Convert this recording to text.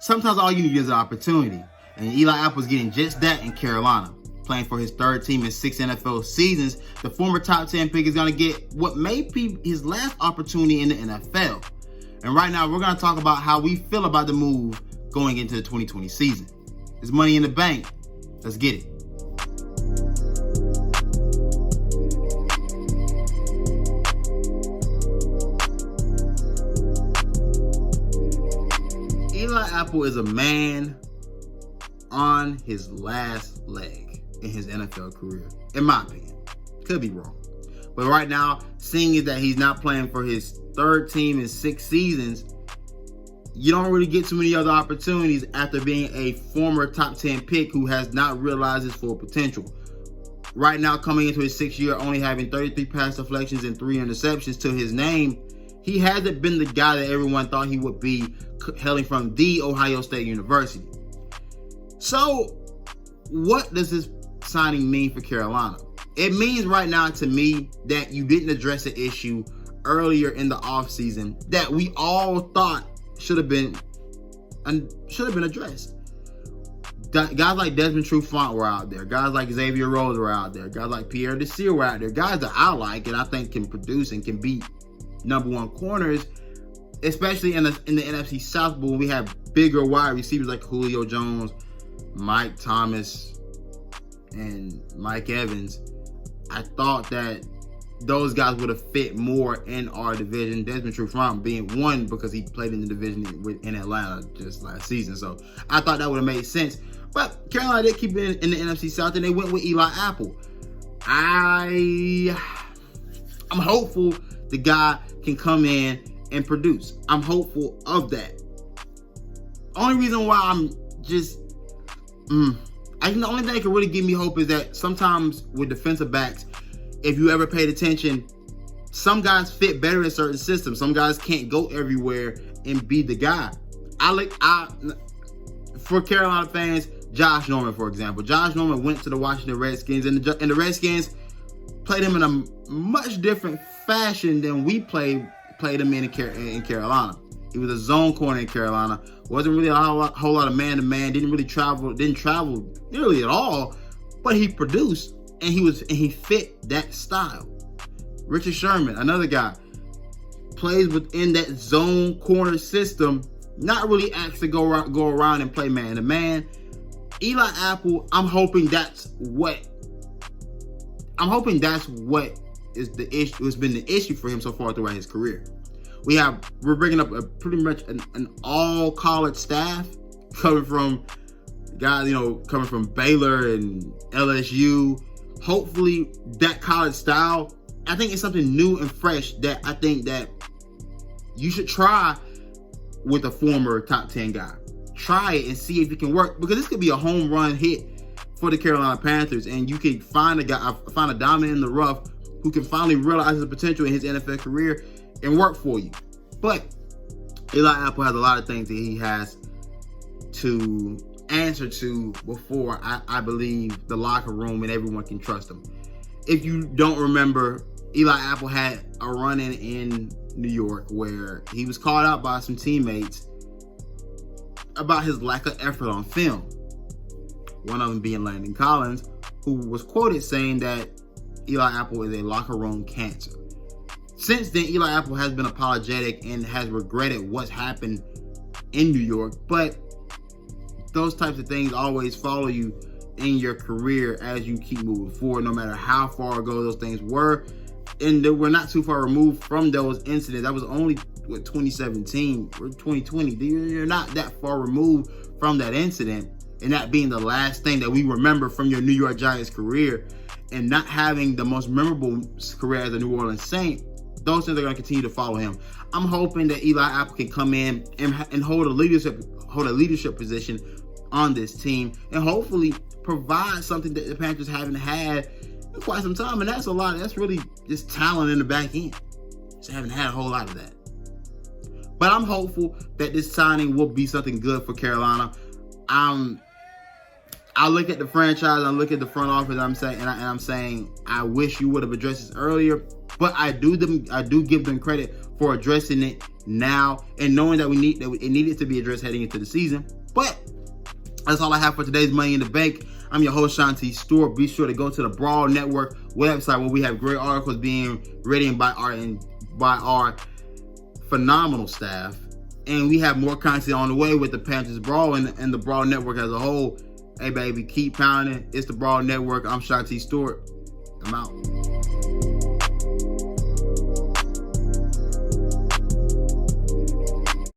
Sometimes all you need is an opportunity. And Eli Apple's getting just that in Carolina. Playing for his third team in 6 NFL seasons, the former top 10 pick is going to get what may be his last opportunity in the NFL. And right now, we're going to talk about how we feel about the move going into the 2020 season. There's money in the bank. Let's get it. Eli Apple is a man on his last leg in his NFL career, in my opinion. Could be wrong. But right now, seeing that he's not playing for his third team in 6 seasons, you don't really get too many other opportunities after being a former top 10 pick who has not realized his full potential. Right now, coming into his 6th year, only having 33 pass deflections and 3 interceptions to his name, he hasn't been the guy that everyone thought he would be, hailing from the Ohio State University. So, what does this signing mean for Carolina? It means right now to me that you didn't address the issue earlier in the offseason that we all thought should have been addressed. Guys like Desmond Trufant were out there. Guys like Xavier Rhodes were out there. Guys like Pierre Desir were out there. Guys that I like and I think can produce and can beat #1 corners, especially in the NFC South. But when we have bigger wide receivers like Julio Jones, Mike Thomas, and Mike Evans, I thought that those guys would have fit more in our division. Desmond Trufant being one because he played in the division in Atlanta just last season. So I thought that would have made sense. But Carolina did keep it in the NFC South, and they went with Eli Apple. I'm hopeful the guy can come in and produce. I'm hopeful of that. Only reason why I'm just... I think the only thing that can really give me hope is that sometimes with defensive backs, if you ever paid attention, some guys fit better in certain systems. Some guys can't go everywhere and be the guy. For Carolina fans, Josh Norman, for example. Josh Norman went to the Washington Redskins, and the Redskins played him in a much different fashion than we played him in Carolina. He was a zone corner in Carolina. Wasn't really a whole lot of man-to-man. Didn't travel nearly at all. But he produced, and he fit that style. Richard Sherman, another guy, plays within that zone corner system. Not really asked to go around and play man-to-man. Eli Apple, I'm hoping that's what is the issue. Has been the issue for him so far throughout his career. We're bringing up pretty much an all college staff coming from guys, coming from Baylor and LSU. Hopefully that college style, I think it's something new and fresh that I think that you should try with a former top 10 guy. Try it and see if it can work, because this could be a home run hit for the Carolina Panthers, and you can find a diamond in the rough who can finally realize his potential in his NFL career and work for you. But Eli Apple has a lot of things that he has to answer to before I believe the locker room and everyone can trust him. If you don't remember, Eli Apple had a run-in in New York where he was called out by some teammates about his lack of effort on film. One of them being Landon Collins, who was quoted saying that Eli Apple is a locker room cancer. Since then, Eli Apple has been apologetic and has regretted what's happened in New York, but those types of things always follow you in your career as you keep moving forward, no matter how far ago those things were. And we're not too far removed from those incidents. That was only 2017 or 2020. You're not that far removed from that incident, and that being the last thing that we remember from your New York Giants career, and not having the most memorable career as a New Orleans Saint. Those things are going to continue to follow him. I'm hoping that Eli Apple can come in and hold a leadership position on this team, and hopefully provide something that the Panthers haven't had in quite some time. And that's a lot. That's really just talent in the back end. Just haven't had a whole lot of that. But I'm hopeful that this signing will be something good for Carolina. I look at the franchise, I look at the front office, I'm saying I wish you would have addressed this earlier. But I do give them credit for addressing it now, and knowing that it needed to be addressed heading into the season. But that's all I have for today's Money in the Bank. I'm your host, Shontis Stewart. Be sure to go to the Brawl Network website where we have great articles being written by our phenomenal staff. And we have more content on the way with the Panthers Brawl and the Brawl Network as a whole. Hey, baby, keep pounding. It's the Brawl Network. I'm Shontis Stewart. I'm out.